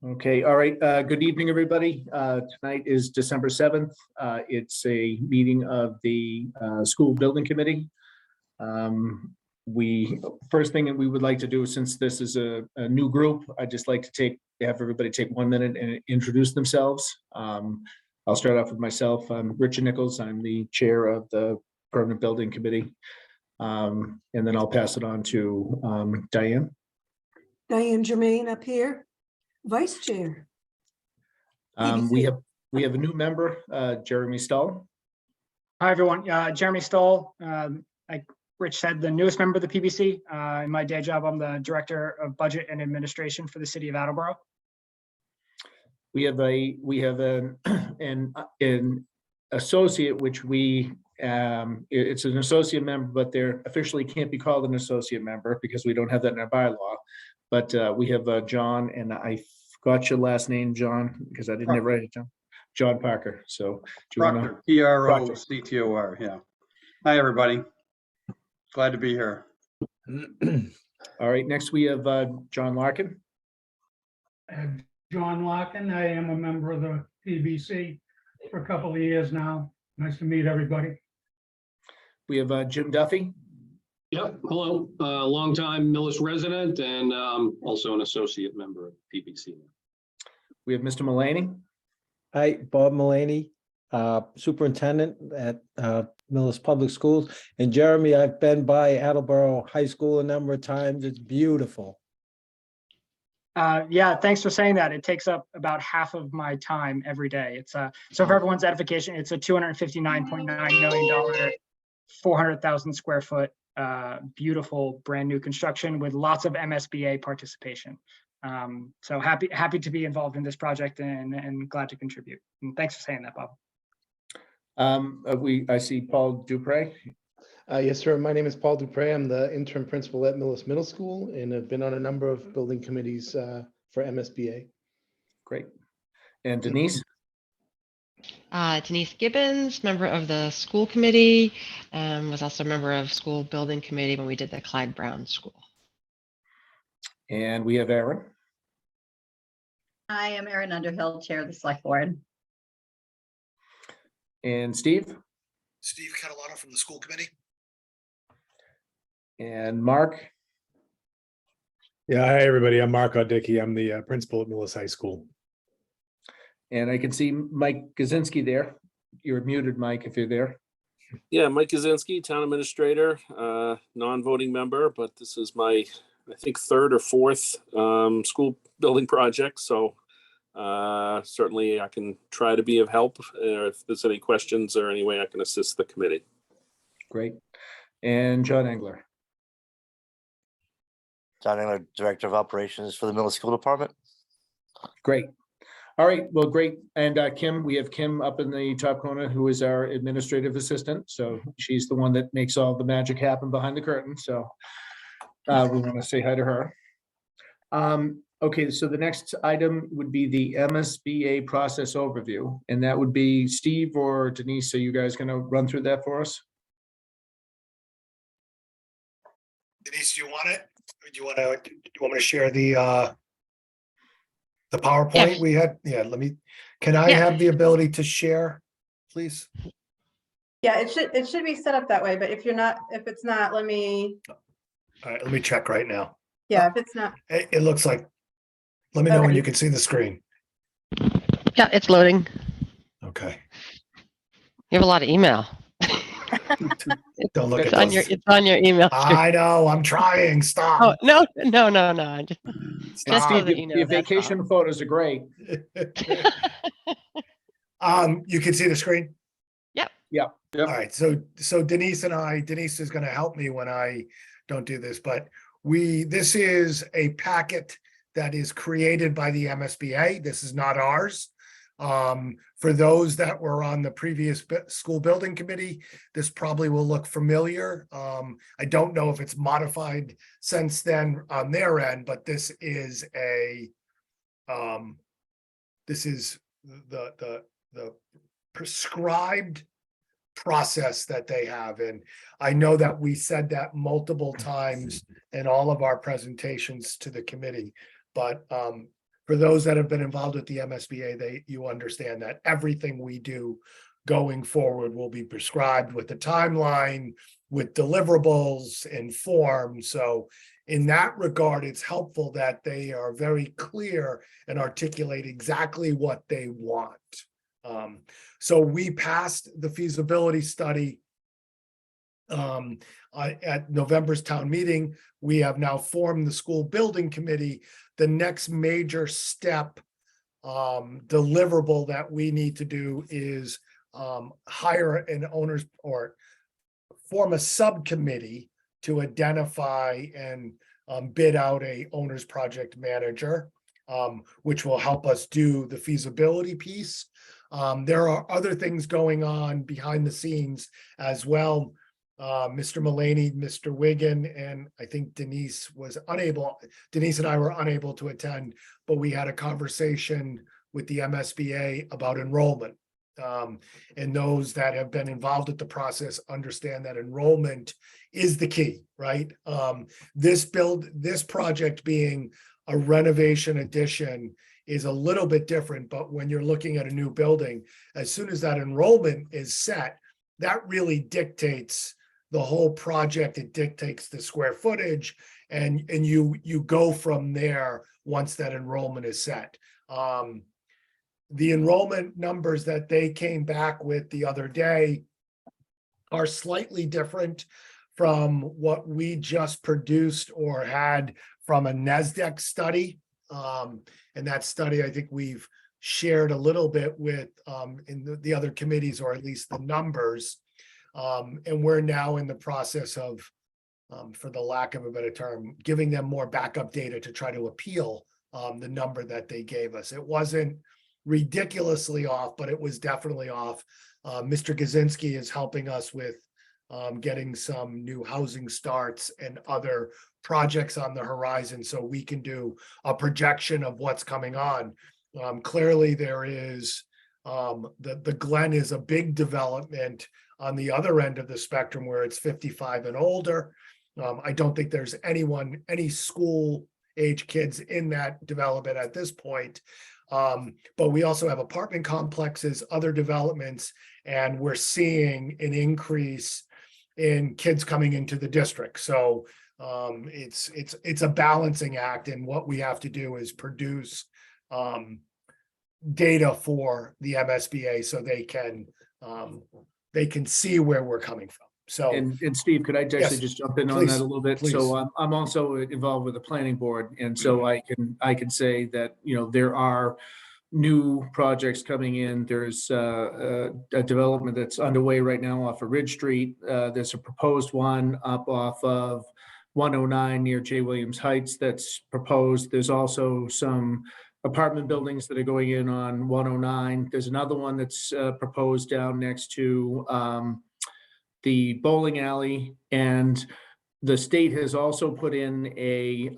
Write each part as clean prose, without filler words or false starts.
Okay, all right. Good evening, everybody. Tonight is December 7th. It's a meeting of the School Building Committee. First thing that we would like to do, since this is a new group, I'd just like to have everybody take 1 minute and introduce themselves. I'll start off with myself. I'm Richard Nichols. I'm the chair of the Permanent Building Committee. And then I'll pass it on to Diane. Diane Germain up here, vice chair. We have a new member, Jeremy Stull. Hi, everyone. Jeremy Stoll, like Rich said, the newest member of the PBC. In my day job, I'm the Director of Budget and Administration for the City of Attleboro. We have an associate, which it's an associate member, but they're officially can't be called an associate member because we don't have that in our bylaw. But we have John, and I got your last name, John, because I didn't write it down. John Parker. So do you want to? Proctor, yeah. Hi, everybody. Glad to be here. All right. Next, we have John Larkin. John Larkin. I am a member of the PBC for a couple of years now. Nice to meet everybody. We have Jim Duffy. Yep. Hello. Longtime Millis resident and also an associate member of PBC. We have Mr. Mullaney. Hi, Bob Mullaney, superintendent at Millis Public Schools. And Jeremy, I've been by Attleboro High School a number of times. It's beautiful. Yeah, thanks for saying that. It takes up about half of my time every day. It's so for everyone's edification, it's a $259.9 million, 400,000 square foot, beautiful brand new construction with lots of MSBA participation. So happy to be involved in this project and glad to contribute. And thanks for saying that, Bob. I see Paul Dupre. Yes, sir. My name is Paul Dupre. I'm the interim principal at Millis Middle School and have been on a number of building committees for MSBA. Great. And Denise? Denise Gibbons, member of the school committee, was also a member of school building committee when we did the Clyde Brown School. And we have Erin. I am Erin Underhill, chair of the select board. And Steve? Steve Catalano from the school committee. And Mark? Yeah, hi, everybody. I'm Mark Odicki. I'm the principal at Millis High School. And I can see Mike Kaczynski there. You're muted, Mike, if you're there. Yeah, Mike Kaczynski, town administrator, non-voting member, but this is my, I think, third or fourth school building project. So certainly I can try to be of help if there's any questions or any way I can assist the committee. Great. And John Engler. John Engler, Director of Operations for the Millis School Department. Great. All right, well, great. And Kim, we have Kim up in the top corner, who is our administrative assistant. So she's the one that makes all the magic happen behind the curtain. So we want to say hi to her. Okay, so the next item would be the MSBA process overview. And that would be Steve or Denise. Are you guys going to run through that for us? Denise, do you want it? Do you want me to share the PowerPoint we had? Yeah, can I have the ability to share, please? Yeah, it should be set up that way, but if it's not, let me. All right, let me check right now. Yeah, if it's not. It looks like, let me know when you can see the screen. Yeah, it's loading. Okay. You have a lot of email. Don't look It's at on those. it's on your email. I know, I'm trying, stop. Oh, no. Just so Steve, that you know, your that's vacation photos are great. You can see the screen? Yep. Yeah. All right, so Denise is going to help me when I don't do this, but this is a packet that is created by the MSBA. This is not ours. For those that were on the previous school building committee, this probably will look familiar. I don't know if it's modified since then on their end, but this is the prescribed process that they have. And I know that we said that multiple times in all of our presentations to the committee, but for those that have been involved with the MSBA, you understand that everything we do going forward will be prescribed with a timeline, with deliverables and forms. So in that regard, it's helpful that they are very clear and articulate exactly what they want. So we passed the feasibility study at November's town meeting. We have now formed the school building committee. The next major step deliverable that we need to do is hire an owner's or form a subcommittee to identify and bid out a owner's project manager, which will help us do the feasibility piece. There are other things going on behind the scenes as well. Mr. Mullaney, Mr. Wigan, and I think Denise and I were unable to attend, but we had a conversation with the MSBA about enrollment. And those that have been involved with the process understand that enrollment is the key, right? This project being a renovation addition is a little bit different, but when you're looking at a new building, as soon as that enrollment is set, that really dictates the whole project. It dictates the square footage, and you go from there once that enrollment is set. The enrollment numbers that they came back with the other day are slightly different from what we just produced or had from a NASDAQ study. And that study, I think we've shared a little bit with in the other committees, or at least the numbers. And we're now in the process of, for the lack of a better term, giving them more backup data to try to appeal the number that they gave us. It wasn't ridiculously off, but it was definitely off. Mr. Kaczynski is helping us with getting some new housing starts and other projects on the horizon, so we can do a projection of what's coming on. Clearly, there is the Glen is a big development on the other end of the spectrum where it's 55 and older. I don't think there's any school age kids in that development at this point. But we also have apartment complexes, other developments, and we're seeing an increase in kids coming into the district. So it's a balancing act, and what we have to do is produce data for the MSBA so they can see where we're coming from. So, and Steve, could I actually Yes, just jump in on please, that a little bit? please. So I'm also involved with the planning board, and so I can say that, you know, there are new projects coming in. There's a development that's underway right now off of Ridge Street. There's a proposed one up off of 109 near J. Williams Heights that's proposed. There's also some apartment buildings that are going in on 109. There's another one that's proposed down next to the bowling alley, and the state has also put in a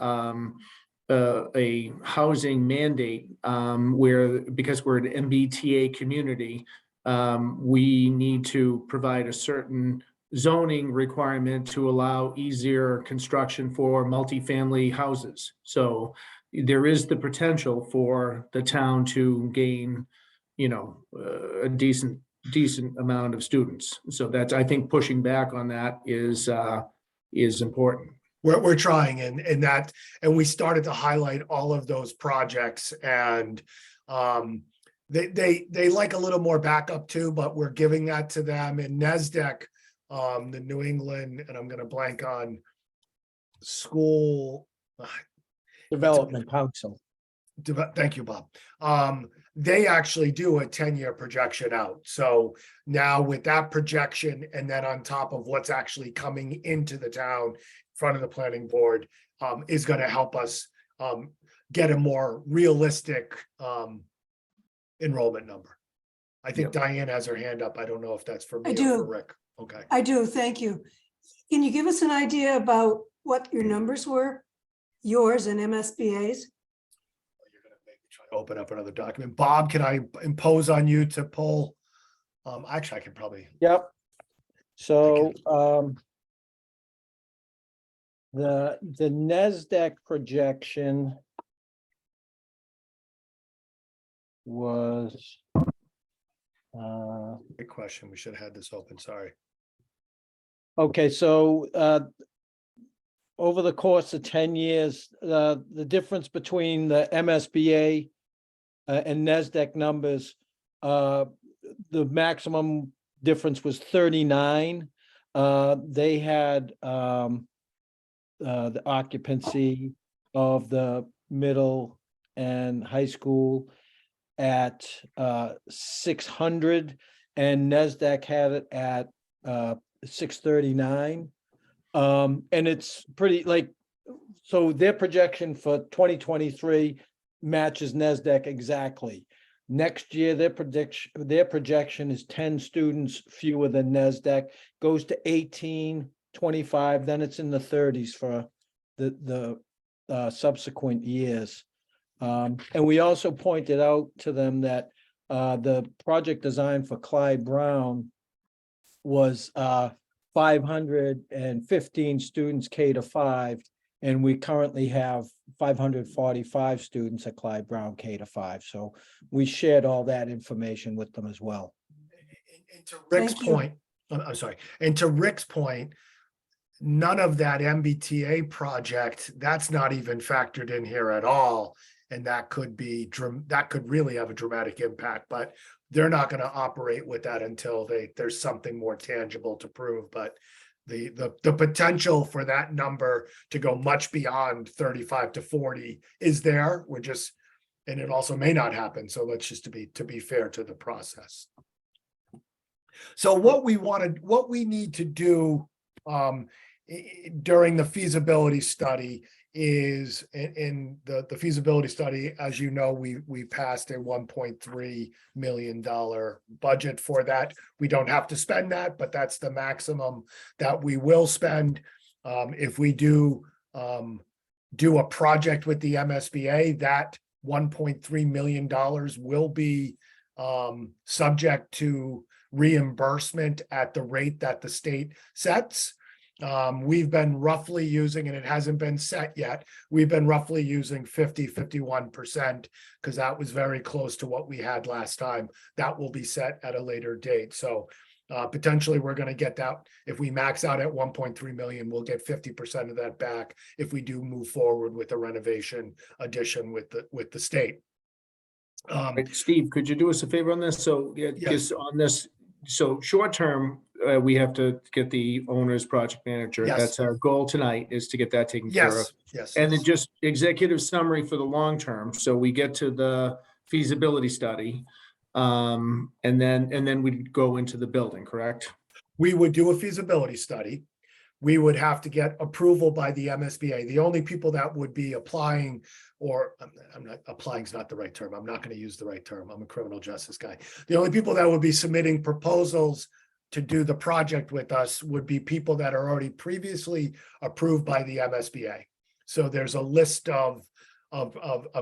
housing mandate where, because we're an MBTA community, we need to provide a certain zoning requirement to allow easier construction for multifamily houses. So there is the potential for the town to gain, you know, a decent amount of students. So that's, I think, pushing back on that is important. We're trying, and we started to highlight all of those projects, and they like a little more backup too, but we're giving that to them. In NASDAQ, the New England, and I'm going to blank on school Development Council. Thank you, Bob. They actually do a 10-year projection out. So now with that projection, and then on top of what's actually coming into the town in front of the planning board, is going to help us get a more realistic enrollment number. I think Diane has her hand up. I don't know if that's for me or for Rick. Okay. I do, thank you. Can you give us an idea about what your numbers were? Yours and MSBA's? Open up another document. Bob, can I impose on you to pull? Actually, I can probably. Yep. So the NASDAQ projection was Good question. We should have had this open, sorry. okay, so over the course of 10 years, the difference between the MSBA and NASDAQ numbers, the maximum difference was 39. They had the occupancy of the middle and high school at 600, and NASDAQ had it at 639. And it's pretty like, so their projection for 2023 matches NASDAQ exactly. Next year, their projection is 10 students fewer than NASDAQ, goes to 18, 25, then it's in the 30s for the subsequent years. And we also pointed out to them that the project design for Clyde Brown was 515 students K-5, and we currently have 545 students at Clyde Brown K-5. So we shared all that information with them as well. And to Rick's Thank you. point, I'm sorry, and to Rick's point, none of that MBTA project, that's not even factored in here at all. And that could be, that could really have a dramatic impact, but they're not going to operate with that until there's something more tangible to prove. But the potential for that number to go much beyond 35 to 40 is there. We're just, and it also may not happen. So let's just to be fair to the process. So what we need to do during the feasibility study is in the feasibility study, as you know, we passed a $1.3 million budget for that. We don't have to spend that, but that's the maximum that we will spend. If we do a project with the MSBA, that $1.3 million will be subject to reimbursement at the rate that the state sets. We've been roughly using, and it hasn't been set yet, we've been roughly using 51% because that was very close to what we had last time. That will be set at a later date. So potentially we're going to get that. If we max out at 1.3 million, we'll get 50% of that back if we do move forward with the renovation addition with the state. Right, Steve, could you do us a favor on this? So yeah, just on this, so short term, we have to get the owner's project manager. Yes. That's our goal tonight, is to get that taken care of. Yes, yes. And then just executive summary for the long term. So we get to the feasibility study. And then we'd go into the building, correct? We would do a feasibility study. We would have to get approval by the MSBA. The only people that would be applying, or I'm not, applying is not the right term. I'm not going to use the right term. I'm a criminal justice guy. The only people that would be submitting proposals to do the project with us would be people that are already previously approved by the MSBA. So there's a list of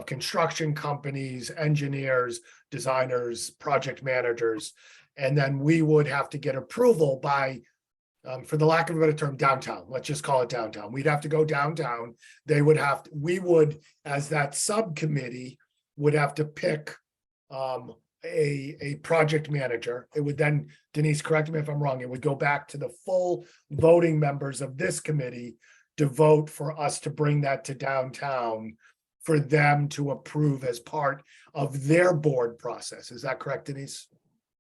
construction companies, engineers, designers, project managers, and then we would have to get approval by, for the lack of a better term, downtown. Let's just call it downtown. We'd have to go downtown. They would have, we would, as that subcommittee, would have to pick a project manager. It would then, Denise, correct me if I'm wrong, it would go back to the full voting members of this committee to vote for us to bring that to downtown for them to approve as part of their board process. Is that correct, Denise?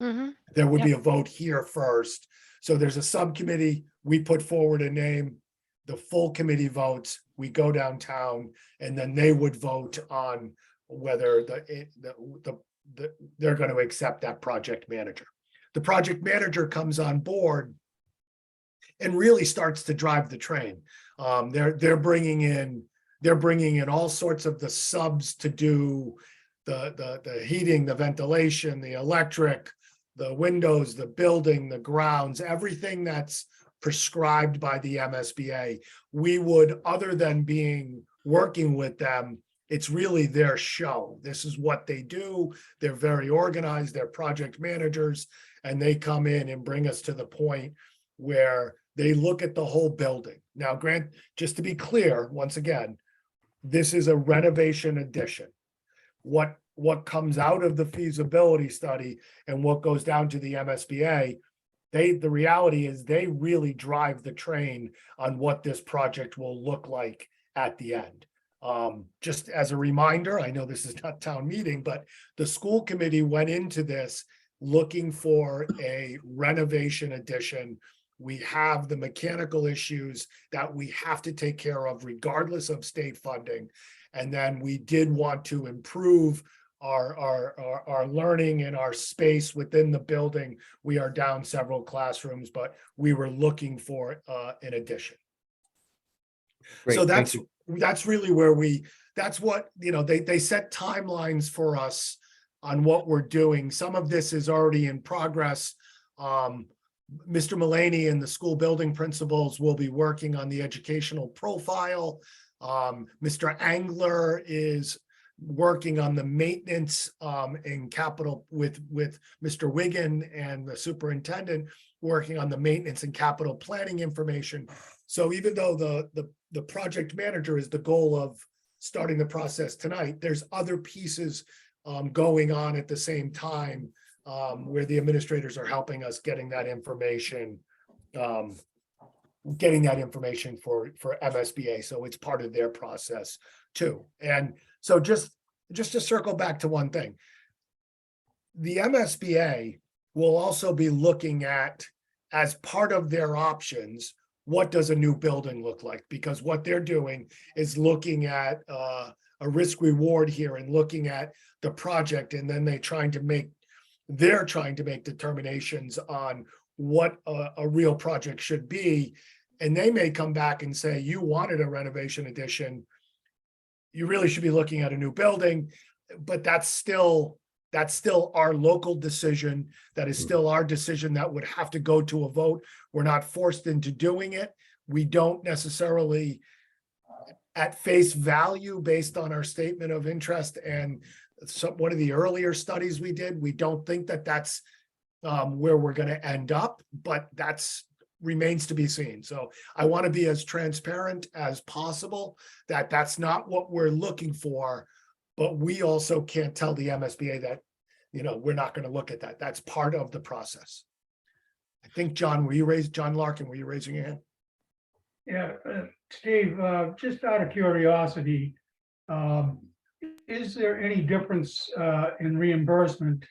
Mm-hmm. There would be a vote here first. So there's a subcommittee, we put forward a name, the full committee votes, we go downtown, and then they would vote on whether they're going to accept that project manager. The project manager comes on board and really starts to drive the train. They're bringing in all sorts of the subs to do the heating, the ventilation, the electric, the windows, the building, the grounds, everything that's prescribed by the MSBA. We would, other than working with them, it's really their show. This is what they do. They're very organized. They're project managers, and they come in and bring us to the point where they look at the whole building. Now, Grant, just to be clear, once again, this is a renovation addition. What what comes out of the feasibility study and what goes down to the MSBA, the reality is they really drive the train on what this project will look like at the end. Just as a reminder, I know this is not town meeting, but the school committee went into this looking for a renovation addition. We have the mechanical issues that we have to take care of regardless of state funding. And then we did want to improve our learning and our space within the building. We are down several classrooms, but we were looking for an addition. Great, So thank you. that's really that's what, they set timelines for us on what we're doing. Some of this is already in progress. Mr. Mulaney and the school building principals will be working on the educational profile. Mr. Angler is working on the maintenance in capital with Mr. Wigan and the superintendent working on the maintenance and capital planning information. So even though the project manager is the goal of starting the process tonight, there's other pieces going on at the same time where the administrators are helping us getting that information for MSBA. So it's part of their process too. And so just to circle back to one thing, the MSBA will also be looking at, as part of their options, what does a new building look like? Because what they're doing is looking at a risk reward here and looking at the project, and then they're trying to make determinations on what a real project should be. And they may come back and say, you wanted a renovation addition, you really should be looking at a new building, but that's still our local decision. That is still our decision that would have to go to a vote. We're not forced into doing it. We don't necessarily, at face value, based on our statement of interest and one of the earlier studies we did, we don't think that that's where we're going to end up, but that's remains to be seen. So I want to be as transparent as possible that that's not what we're looking for, but we also can't tell the MSBA that, we're not going to look at that. That's part of the process. I think, John Larkin, were you raising your hand? Yeah, Steve, just out of curiosity, is there any difference in reimbursement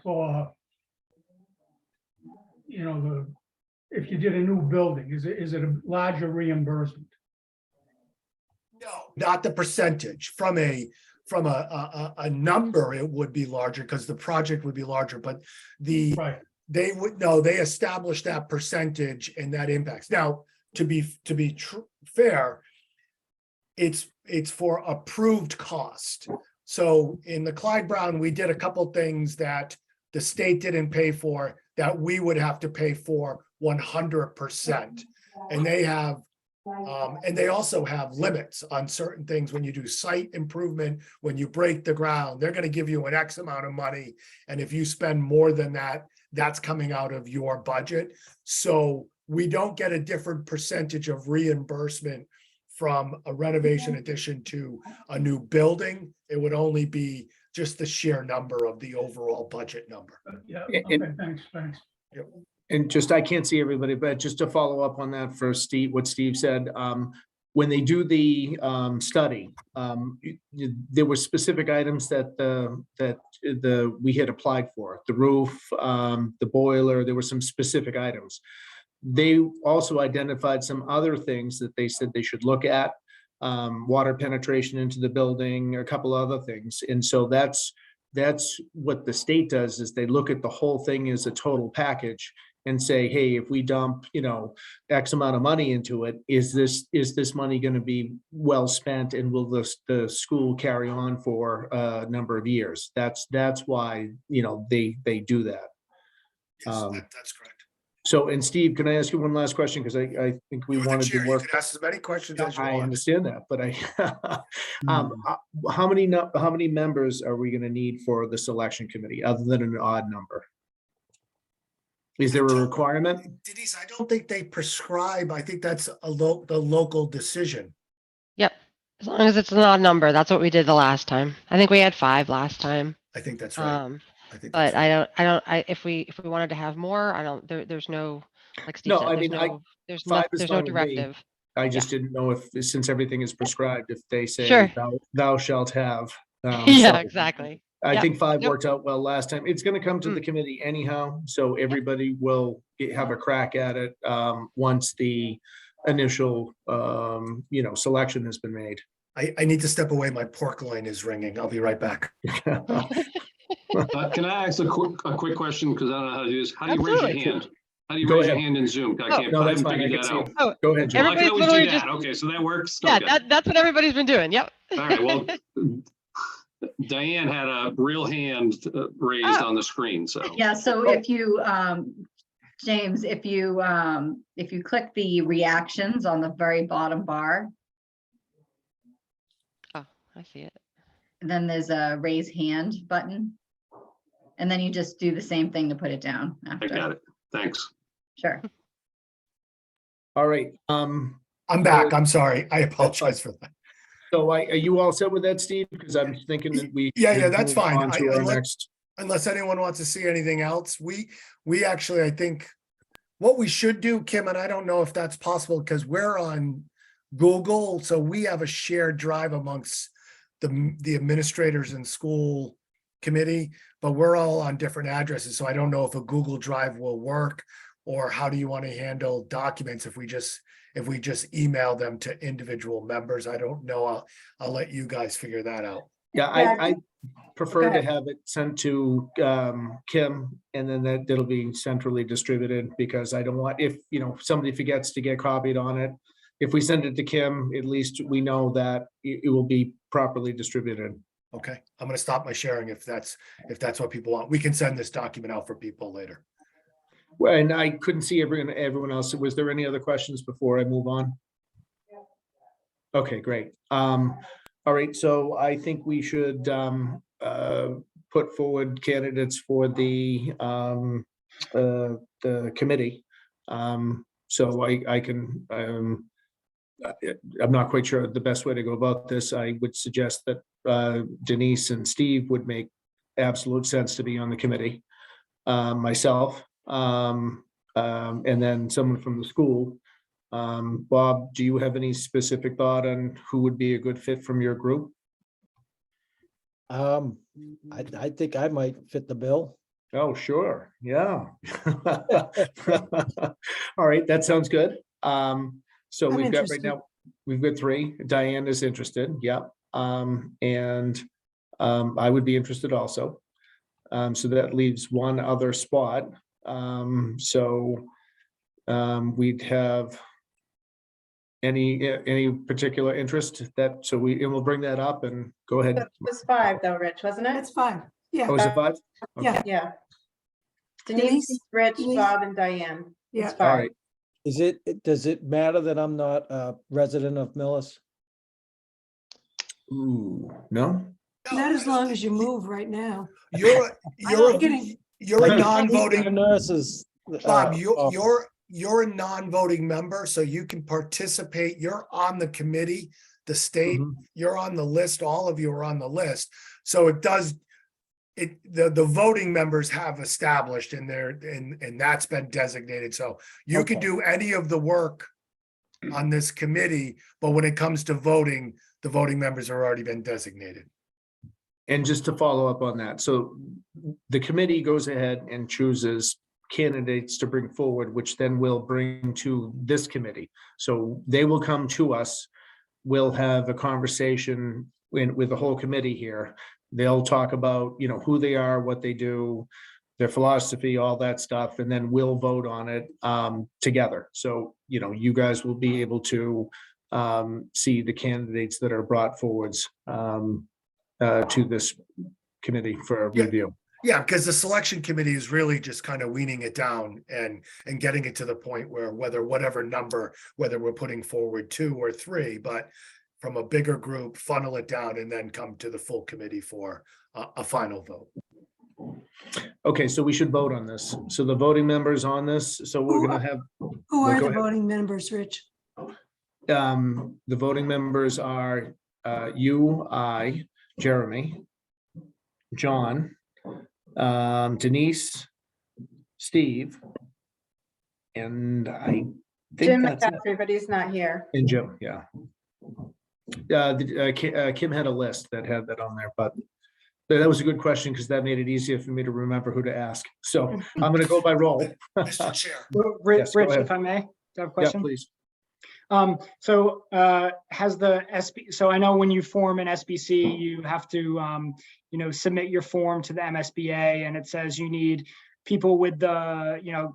for, if you did a new building, is it a larger reimbursement? No, not the percentage. From a number, it would be larger because the project would be larger, but they established that percentage and that impacts. Now, to be fair, it's for approved cost. So in the Clyde Brown, we did a couple things that the state didn't pay for that we would have to pay for 100%. And they have, and they also have limits on certain things. When you do site improvement, when you break the ground, they're going to give you an X amount of money. And if you spend more than that, that's coming out of your budget. So we don't get a different percentage of reimbursement from a renovation addition to a new building. It would only be just the sheer number of the overall budget number. Yeah, okay, thanks. Yep. And just, I can't see everybody, but just to follow up on that for Steve, what Steve said, when they do the study, there were specific items that we had applied for, the roof, the boiler, there were some specific items. They also identified some other things that they said they should look at, water penetration into the building, a couple other things. And so that's what the state does, is they look at the whole thing as a total package and say, hey, if we dump, X amount of money into it, is this money going to be well spent, and will the school carry on for a number of years? That's why, they do that. Yes, that's correct. So, and Steve, can I ask you one last question? Because I think we wanted to work. You can ask as many questions as you I want. understand that, but how many members are we going to need for the selection committee, other than an odd number? Is there a requirement? Denise, I don't think they prescribe. I think that's the local decision. Yep. As long as it's an odd number, that's what we did the last time. I think we had 5 last time. I think that's right. Um, I think but that's right. if we wanted to have more, there's no, like Steve No, said, I there's mean, no, there's 5 no, is there's no fine with me. directive. I just didn't know if, since everything is prescribed, if they say Sure. thou shalt have. Yeah, so exactly. I Yep. think 5 Nope. worked out well last time. It's gonna come to the committee anyhow, so everybody will have a crack at it once the initial selection has been made. I need to step away. My pork line is ringing. I'll be right back. Can I ask a quick question? Because I don't know how to do this. How do you raise Absolutely. your hand? How do you Go raise your ahead. hand in Zoom? I can't, No, I that's haven't fine. I figured can that see out. it. Go ahead, Jim. Oh, I can Everybody's always do literally that. just- Okay, so that works. Yeah, Okay. that's what everybody's been doing. Yep. All right, well, Diane had a real hand raised on the screen, so. Yeah, so if you, James, if you click the reactions on the very bottom bar, Oh, I see it. then there's a raise hand button. And then you just do the same thing to put it down I after. got it. Thanks. Sure. All right, I'm back. I'm sorry. I apologize for that. so are you all set with that, Steve? Because I'm thinking that we. Yeah, we that's move fine. on to our Unless- next. Unless anyone wants to see anything else, we actually, I think, what we should do, Kim, and I don't know if that's possible because we're on Google, so we have a shared drive amongst the administrators and school committee, but we're all on different addresses, so I don't know if a Google Drive will work, or how do you want to handle documents if we just email them to individual members? I don't know. I'll let you guys figure that out. Yeah, Yeah, I prefer to ahead. have it sent to Kim, and then that'll be centrally distributed, because I don't want, if, somebody forgets to get copied on it, if we send it to Kim, at least we know that it will be properly distributed. Okay, I'm gonna stop my sharing if that's what people want. We can send this document out for people later. Well, and I couldn't see everyone else. Was there any other questions before I move on? Okay, great. All right, so I think we should put forward candidates for the committee. So I can, I'm not quite sure the best way to go about this. I would suggest that Denise and Steve would make absolute sense to be on the committee. Myself, and then someone from the school. Bob, do you have any specific thought on who would be a good fit from your group? I think I might fit the bill. Oh, sure, yeah. All right, that sounds good. So I'm we've got right interested. now, we've got 3. Diane is interested, yeah. And I would be interested also. So that leaves 1 other spot. We'd have any particular interest that, and we'll bring that up and go ahead. It was 5 though, Rich, wasn't it? That's 5. Yeah, Oh, is it 5? yeah, Yeah. Denise, Denise, Rich, Denise. Bob, and Diane. yeah. It's All 5. right, Does it matter that I'm not a resident of Millis? ooh, no? Not as long as you move right now. You're I'm kidding. a non-voting, Nurses. Bob, you're a non-voting member, so you can participate. You're on the committee, the state, you're on the list, all of you are on the list. So the voting members have established in there, and that's been designated. So you can Okay. do any of the work on this committee, but when it comes to voting, the voting members have already been designated. And just to follow up on that, so the committee goes ahead and chooses candidates to bring forward, which then we'll bring to this committee. So they will come to us. We'll have a conversation with the whole committee here. They'll talk about, who they are, what they do, their philosophy, all that stuff, and then we'll vote on it together. So, you guys will be able to see the candidates that are brought forwards to this committee for Yeah. review. Yeah, because the selection committee is really just kind of weaning it down and getting it to the point where whatever number, whether we're putting forward 2 or 3, but from a bigger group, funnel it down and then come to the full committee for a final vote. Okay, so we should vote on this. So the voting members on this, so we're gonna have, Who Well, are go the ahead. voting members, Rich? the voting members are you, I, Jeremy, John, Denise, Steve, and I think Jim that's it. McCaffrey, but he's not here. And Jim, yeah. Kim had a list that had that on there, but that was a good question because that made it easier for me to remember who to ask. So I'm going to go by roll. Mr. Chair. Rich, Yes, go ahead. if I may, do I have a Yeah, question? please. Has the so I know when you form an SBC, you have to, submit your form to the MSBA, and it says you need people with the,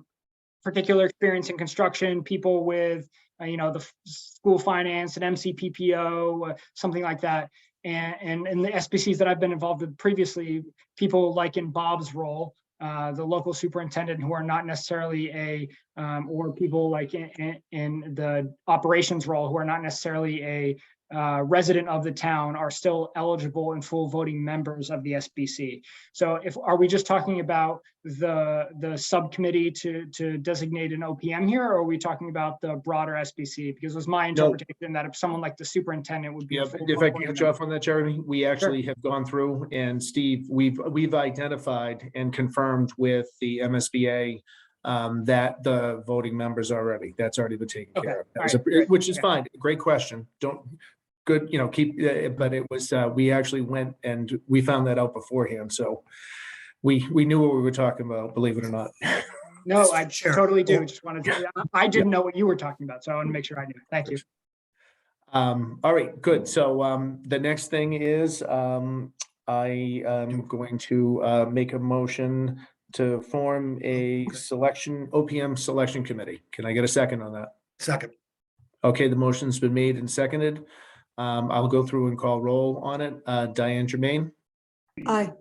particular experience in construction, people with, the school finance and MCPPO, something like that. And in the SBCs that I've been involved with previously, people like in Bob's role, the local superintendent, who are not necessarily or people like in the operations role, who are not necessarily a resident of the town, are still eligible and full voting members of the SBC. So are we just talking about the subcommittee to designate an OPM here, or are we talking about the broader SBC? Because it was my interpretation that if someone like the superintendent would be. Yeah, a full if I voting can get member. you off on that, Jeremy, we actually have gone through, and Steve, we've identified and confirmed with the MSBA that the voting members already, that's already been taken Okay, care of. That all was right, great. which is Yeah. fine. Great question. Good, keep, but it was, we actually went and we found that out beforehand. So we knew what we were talking about, believe it or not. No, I Chair. totally do. Just wanted to, I didn't know what you were talking about, so I want to make sure I knew. Thank you. All right, good. So the next thing is I am going to make a motion to form a OPM selection committee. Can I get a second on that? Second. Okay, the motion's been made and seconded. I'll go through and call roll on it. Diane Germain, Aye.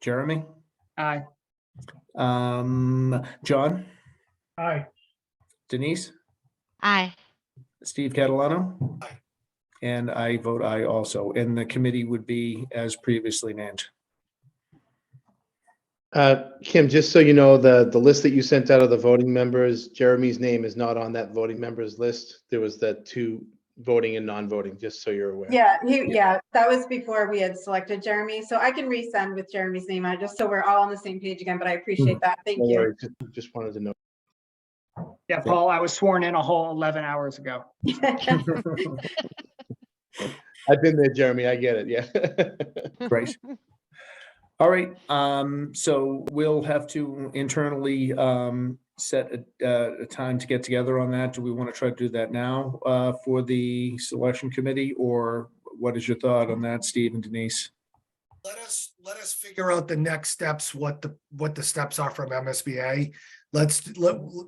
Jeremy, Aye. John, Aye. Denise, Aye. Steve Catalano. Aye. And I vote aye also. And the committee would be as previously named. Kim, just so you know, the list that you sent out of the voting members, Jeremy's name is not on that voting members list. There was the 2 voting and non-voting, just so you're aware. Yeah, that was before we had selected Jeremy. So I can resend with Jeremy's name on, just so we're all on the same page again, but I appreciate that. Thank No you. worries, just wanted to know. Yeah, Paul, I was sworn in a whole 11 hours ago. I've been there, Jeremy. I get it. Yeah. Great. All right, so we'll have to internally set a time to get together on that. Do we want to try to do that now for the selection committee, or what is your thought on that, Steve and Denise? Let us figure out the next steps, what the steps are from MSBA.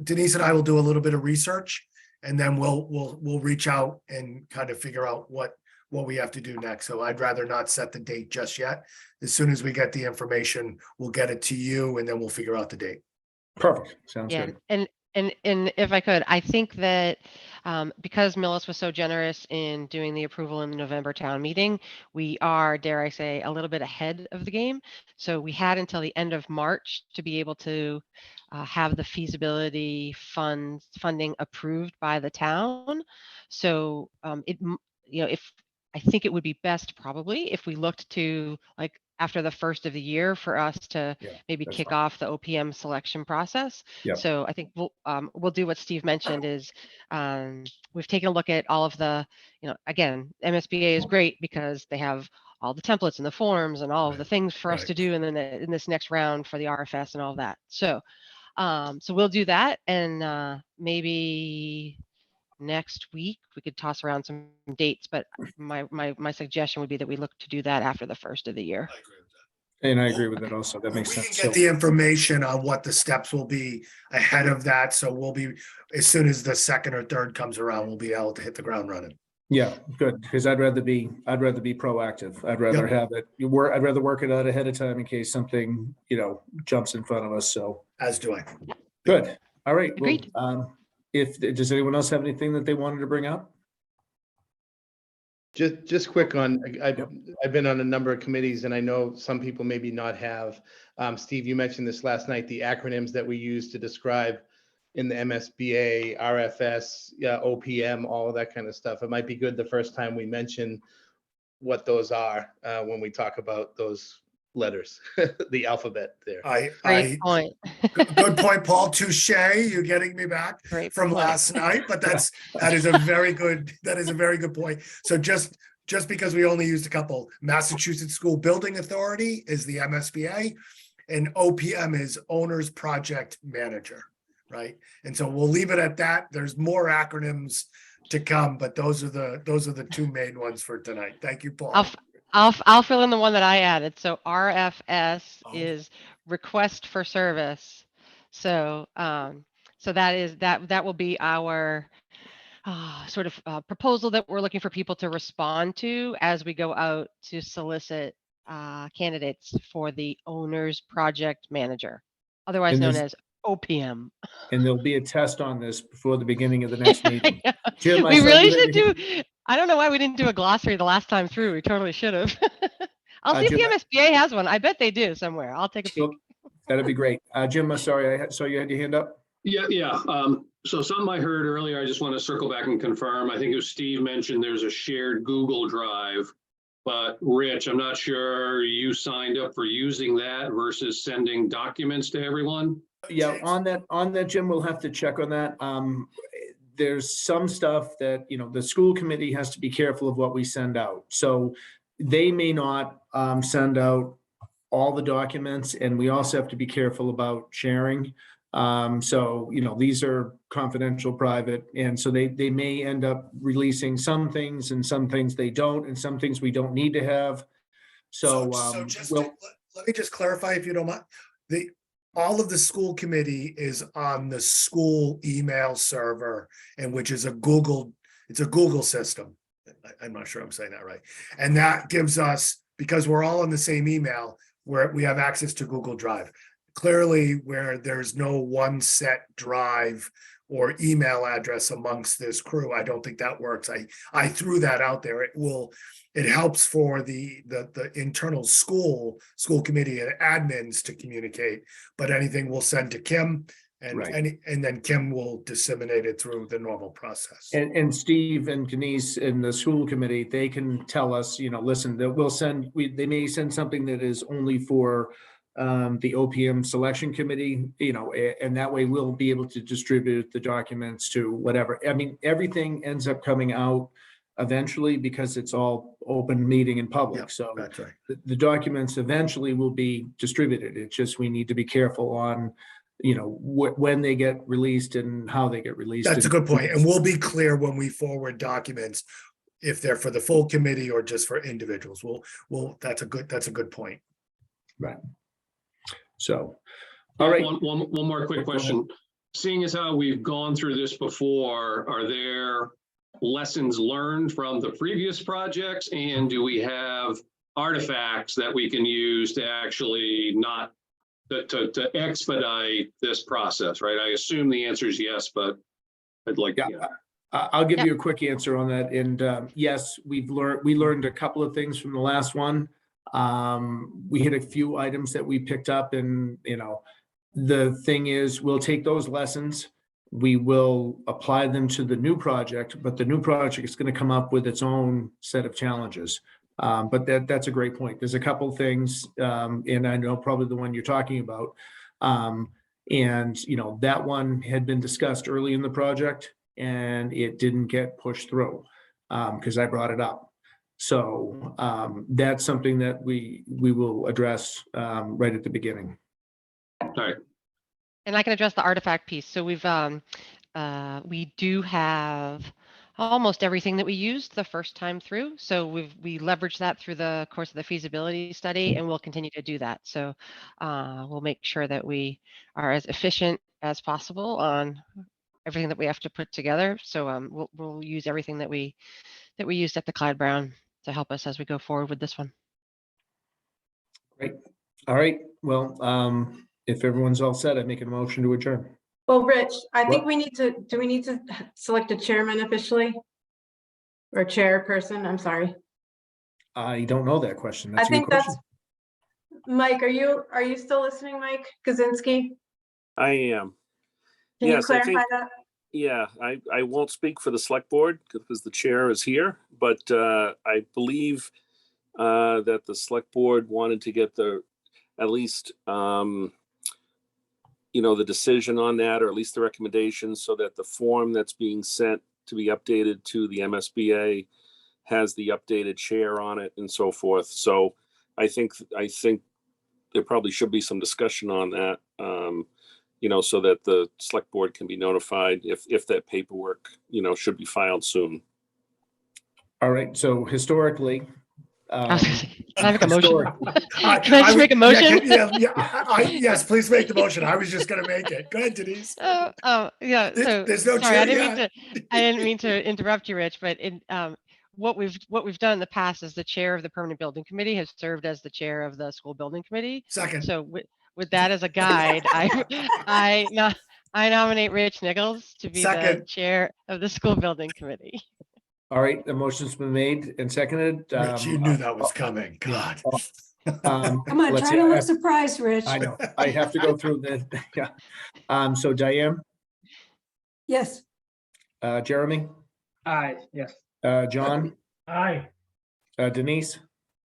Denise and I will do a little bit of research, and then we'll reach out and kind of figure out what we have to do next. So I'd rather not set the date just yet. As soon as we get the information, we'll get it to you, and then we'll figure out the date. Perfect. Sounds Yeah, good. and if I could, I think that because Millis was so generous in doing the approval in the November town meeting, we are, dare I say, a little bit ahead of the game. So we had until the end of March to be able to have the feasibility funding approved by the town. So if I think it would be best probably if we looked to, like, after the first of the year for us to maybe that's kick fine. off the OPM selection process. Yep. So I think we'll do what Steve mentioned is we've taken a look at all of the, again, MSBA is great because they have all the templates and the forms and all of the things for us to do. And then in this next round for the RFS and all that. So we'll do that. And maybe next week we could toss around some dates, but my suggestion would be that we look to do that after the first of the year. And I agree with that also. That makes We can sense. get the information on what the steps will be ahead of that. So we'll be, as soon as the second or third comes around, we'll be able to hit the ground running. Yeah, good, because I'd rather be proactive. I'd rather have it, I'd rather work it out ahead of time in case something, jumps in front of us. So As do I. good. All right. Agreed. Well, does anyone else have anything that they wanted to bring up? Just quick on, I've been on a number of committees, and I know some people maybe not have. Steve, you mentioned this last night, the acronyms that we use to describe in the MSBA, RFS, OPM, all of that kind of stuff. It might be good the first time we mention what those are when we talk about those letters, the alphabet there. Great point. Good point, Paul. Touche, you're getting me back Great from point. last night, but that is a very good point. So just because we only used a couple, Massachusetts School Building Authority is the MSBA, and OPM is Owner's Project Manager, right? And so we'll leave it at that. There's more acronyms to come, but those are the two main ones for tonight. Thank you, Paul. I'll fill in the one that I added. So RFS Oh. is request for service. So so that will be our sort of proposal that we're looking for people to respond to as we go out to solicit candidates for the owner's project manager, otherwise And known this- as OPM. And there'll be a test on this before the beginning of the next meeting. Jim, I We saw really you should had- do. I don't know why we didn't do a glossary the last time through. We totally should have. I'll see if Jim, the MSBA has one. I bet they do somewhere. I'll take a peek. That'd be great. Jim, I'm sorry, I saw you had your hand up. Yeah. So something I heard earlier, I just want to circle back and confirm. I think it was Steve mentioned there's a shared Google Drive. But Rich, I'm not sure you signed up for using that versus sending documents to everyone. Yeah, on that, Jim, we'll have to check on that. There's some stuff that, the school committee has to be careful of what we send out. So they may not send out all the documents, and we also have to be careful about sharing. So, these are confidential, private, and so they may end up releasing some things and some things they don't, and some things we don't need to have. So, Let me just clarify, if you don't mind. All of the school committee is on the school email server, and which is it's a Google system. I'm not sure I'm saying that right. And that gives us, because we're all on the same email, where we have access to Google Drive. Clearly, where there's no one set drive or email address amongst this crew, I don't think that works. I threw that out there. It helps for the internal school committee and admins to communicate, but anything we'll send to Kim, and Right. and then Kim will disseminate it through the normal process. And Steve and Denise in the school committee, they can tell us, listen, that they may send something that is only for the OPM selection committee, and that way we'll be able to distribute the documents to whatever. I mean, everything ends up coming out eventually because it's all open meeting in public. So That's right. the documents eventually will be distributed. It's just, we need to be careful on, when they get released and how they get released. That's a good point. And we'll be clear when we forward documents, if they're for the full committee or just for individuals. That's a good point. Right. So, all right. One more quick question. Seeing as how we've gone through this before, are there lessons learned from the previous projects? And do we have artifacts that we can use to actually not to expedite this process, right? I assume the answer is yes, but I'd like to. I'll give you a quick answer on that. And yes, we learned a couple of things from the last one. We hit a few items that we picked up, and the thing is, we'll take those lessons, we will apply them to the new project, but the new project is going to come up with its own set of challenges. But that's a great point. There's a couple things, and I know probably the one you're talking about. And that one had been discussed early in the project, and it didn't get pushed through because I brought it up. So that's something that we will address right at the beginning. All right. And I can address the artifact piece. So we do have almost everything that we used the first time through. So we leveraged that through the course of the feasibility study, and we'll continue to do that. So we'll make sure that we are as efficient as possible on everything that we have to put together. So we'll use everything that we used at the Clyde Brown to help us as we go forward with this one. Great. All right. Well, if everyone's all set, I make a motion to adjourn. Well, Rich, I think do we need to select a chairman officially? Or chairperson, I'm sorry. I don't know that question. I That's a good think that's, question. Mike, are you still listening, Mike Kaczynski? I am. Can you Yes, I clarify think- that? Yeah, I won't speak for the select board because the chair is here, but I believe that the select board wanted to get at least, the decision on that, or at least the recommendations, so that the form that's being sent to be updated to the MSBA has the updated chair on it and so forth. So I think there probably should be some discussion on that, so that the select board can be notified if that paperwork, should be filed soon. All right, so historically. Can I make a motion? historic- Can I just make a motion? Yes, please make the motion. I was just gonna make it. Go ahead, Denise. Yeah, so, There's no sorry, I chair didn't mean to interrupt you, Rich, but what we've done in the past is the chair of the permanent building committee has served as the chair of the school building committee. Second. So with that as a guide, I nominate Rich Nichols to be the Second. chair of the school building committee. All right, the motion's been made and seconded. Rich, you knew that was coming. God. Come on, let's try to see, look surprised, Rich. I know, I have to go through the, yeah. So Diane, Yes, Jeremy, Aye, yes. John, Aye. Denise,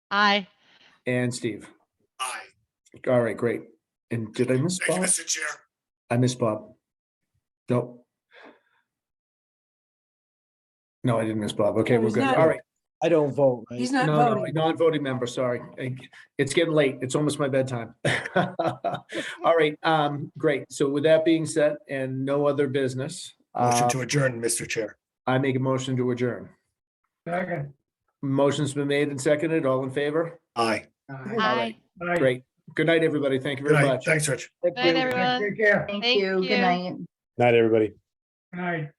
Aye. and Steve. Aye. All right, great. And did I miss Thank you, Bob? Mr. Chair. I missed Bob. Nope. No, I didn't miss Bob. Okay, No, we're he's good. not. All right. I don't vote, right? he's not No, no, voting. non-voting member, sorry. It's getting late. It's almost my bedtime. All right, great. So with that being said, and no other business, Motion to adjourn, Mr. Chair. I make a motion to adjourn. Second. Motion's been made and seconded. All in favor? Aye. Aye. Aye. Great. Good night, everybody. Thank you Good very night. much. Thanks, Rich. Good night, everyone. Take care. Thank Thank you. you. Good night. Night, everybody. Good night.